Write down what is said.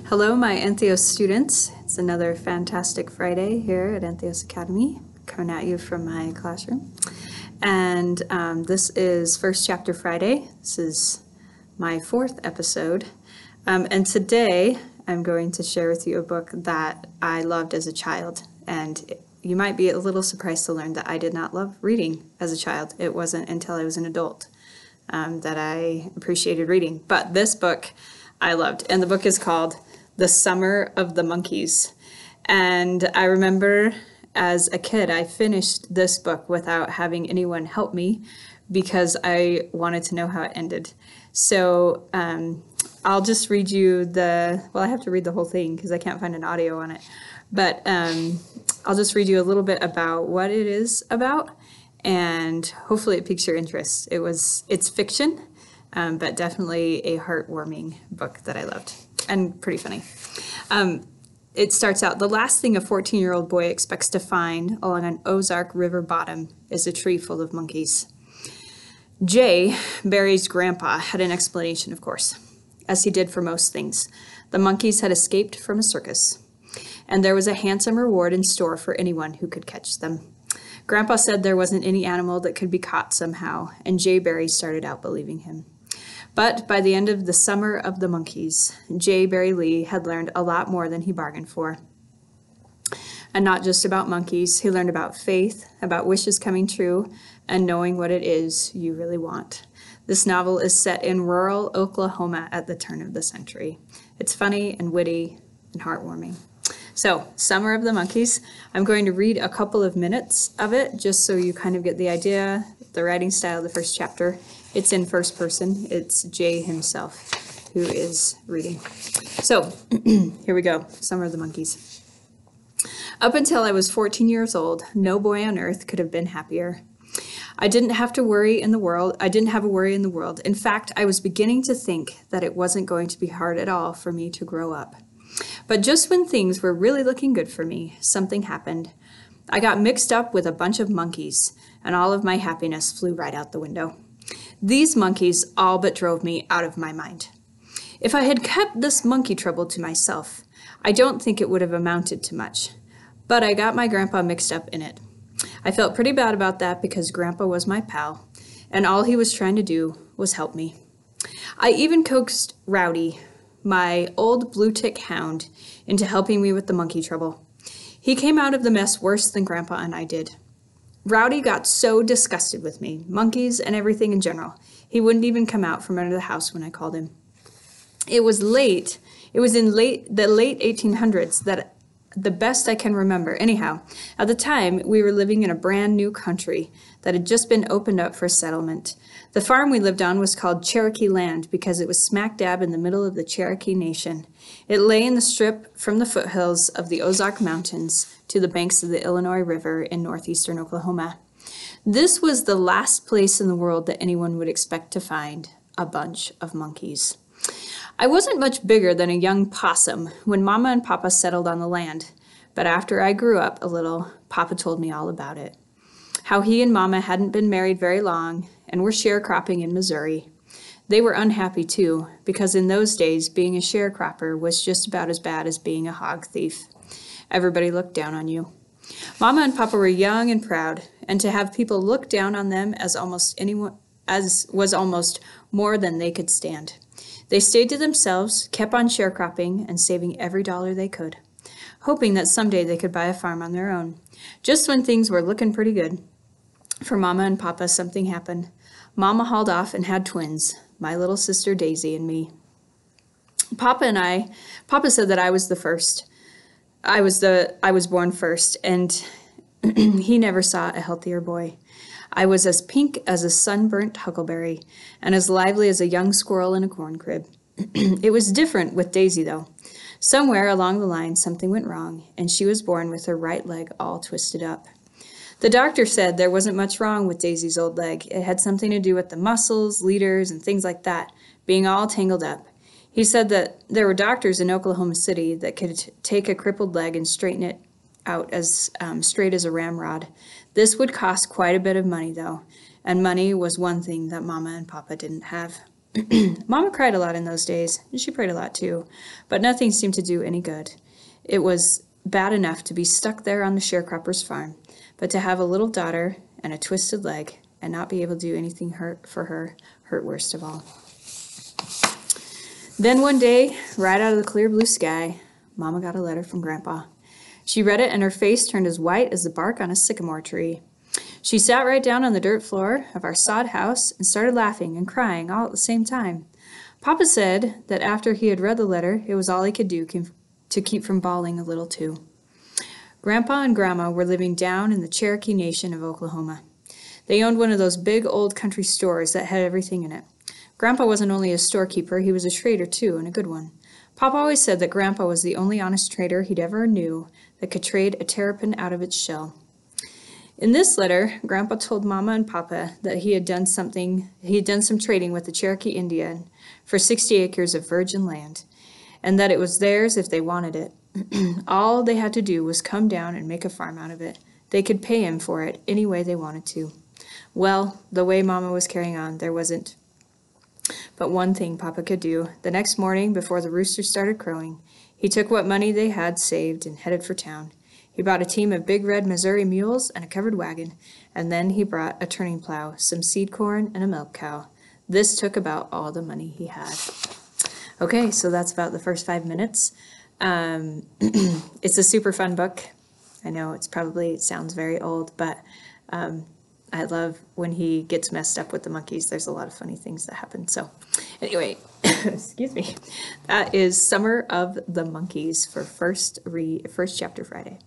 Hello, my Entheos students. It's another fantastic Friday here at Entheos Academy, coming at you from my classroom. And this is First Chapter Friday. This is my fourth episode. And today I'm going to share with you a book that I loved as a child. And you might be a little surprised to learn that I did not love reading as a child. It wasn't until I was an adult that I appreciated reading. But this book I loved. And the book is called The Summer of the Monkeys. And I remember as a kid, I finished this book without having anyone help me because I wanted to know how it ended. So I'll just read you I have to read the whole thing because I can't find an audio on it. But I'll just read you a little bit about what it is about, and hopefully it piques your interest. It's fiction, but definitely a heartwarming book that I loved. And pretty funny. It starts out, the last thing a 14-year-old boy expects to find along an Ozark River bottom is a tree full of monkeys. Jay, Barry's grandpa, had an explanation, of course, as he did for most things. The monkeys had escaped from a circus, and there was a handsome reward in store for anyone who could catch them. Grandpa said there wasn't any animal that could be caught somehow, and Jay Barry started out believing him. But by the end of the Summer of the Monkeys, J. Barry Lee had learned a lot more than he bargained for. And not just about monkeys, he learned about faith, about wishes coming true, and knowing what it is you really want. This novel is set in rural Oklahoma at the turn of the century. It's funny and witty and heartwarming. So, Summer of the Monkeys. I'm going to read a couple of minutes of it just so you kind of get the idea, the writing style of the first chapter. It's in first person. It's Jay himself who is reading. So, here we go. Summer of the Monkeys. Up until I was 14 years old, no boy on earth could have been happier. I didn't have a worry in the world. In fact, I was beginning to think that it wasn't going to be hard at all for me to grow up. But just when things were really looking good for me, something happened. I got mixed up with a bunch of monkeys, and all of my happiness flew right out the window. These monkeys all but drove me out of my mind. If I had kept this monkey trouble to myself, I don't think it would have amounted to much. But I got my grandpa mixed up in it. I felt pretty bad about that because Grandpa was my pal, and all he was trying to do was help me. I even coaxed Rowdy, my old blue tick hound, into helping me with the monkey trouble. He came out of the mess worse than Grandpa and I did. Rowdy got so disgusted with me, monkeys and everything in general, he wouldn't even come out from under the house when I called him. It was in the late 1800s that the best I can remember. Anyhow, at the time, we were living in a brand new country that had just been opened up for settlement. The farm we lived on was called Cherokee Land because it was smack dab in the middle of the Cherokee Nation. It lay in the strip from the foothills of the Ozark Mountains to the banks of the Illinois River in northeastern Oklahoma. This was the last place in the world that anyone would expect to find a bunch of monkeys. I wasn't much bigger than a young possum when Mama and Papa settled on the land, but after I grew up a little, Papa told me all about it. How he and Mama hadn't been married very long and were sharecropping in Missouri. They were unhappy too, because in those days, being a sharecropper was just about as bad as being a hog thief. Everybody looked down on you. Mama and Papa were young and proud, and to have people look down on them was almost more than they could stand. They stayed to themselves, kept on sharecropping, and saving every dollar they could, hoping that someday they could buy a farm on their own. Just when things were looking pretty good for Mama and Papa, something happened. Mama hauled off and had twins, my little sister Daisy and me. Papa said that I was the first. I was born first, and he never saw a healthier boy. I was as pink as a sunburnt huckleberry and as lively as a young squirrel in a corn crib. It was different with Daisy, though. Somewhere along the line, something went wrong, and she was born with her right leg all twisted up. The doctor said there wasn't much wrong with Daisy's old leg. It had something to do with the muscles, leaders, and things like that, being all tangled up. He said that there were doctors in Oklahoma City that could take a crippled leg and straighten it out as straight as a ramrod. This would cost quite a bit of money, though, and money was one thing that Mama and Papa didn't have. Mama cried a lot in those days, and she prayed a lot too, but nothing seemed to do any good. It was bad enough to be stuck there on the sharecropper's farm, but to have a little daughter and a twisted leg and not be able to do anything for her hurt worst of all. Then one day, right out of the clear blue sky, Mama got a letter from Grandpa. She read it and her face turned as white as the bark on a sycamore tree. She sat right down on the dirt floor of our sod house and started laughing and crying all at the same time. Papa said that after he had read the letter, it was all he could do to keep from bawling a little too. Grandpa and Grandma were living down in the Cherokee Nation of Oklahoma. They owned one of those big old country stores that had everything in it. Grandpa wasn't only a storekeeper, he was a trader too, and a good one. Papa always said that Grandpa was the only honest trader he'd ever knew that could trade a terrapin out of its shell. In this letter, Grandpa told Mama and Papa that he had done some trading with the Cherokee Indian for 60 acres of virgin land, and that it was theirs if they wanted it. All they had to do was come down and make a farm out of it. They could pay him for it any way they wanted to. Well, the way Mama was carrying on, there wasn't but one thing Papa could do. The next morning, before the rooster started crowing, he took what money they had saved and headed for town. He bought a team of big red Missouri mules and a covered wagon, and then he brought a turning plow, some seed corn, and a milk cow. This took about all the money he had. Okay, so that's about the first 5 minutes. It's a super fun book. I know it sounds very old, but I love when he gets messed up with the monkeys. There's a lot of funny things that happen. So anyway, excuse me. That is Summer of the Monkeys for First Chapter Friday.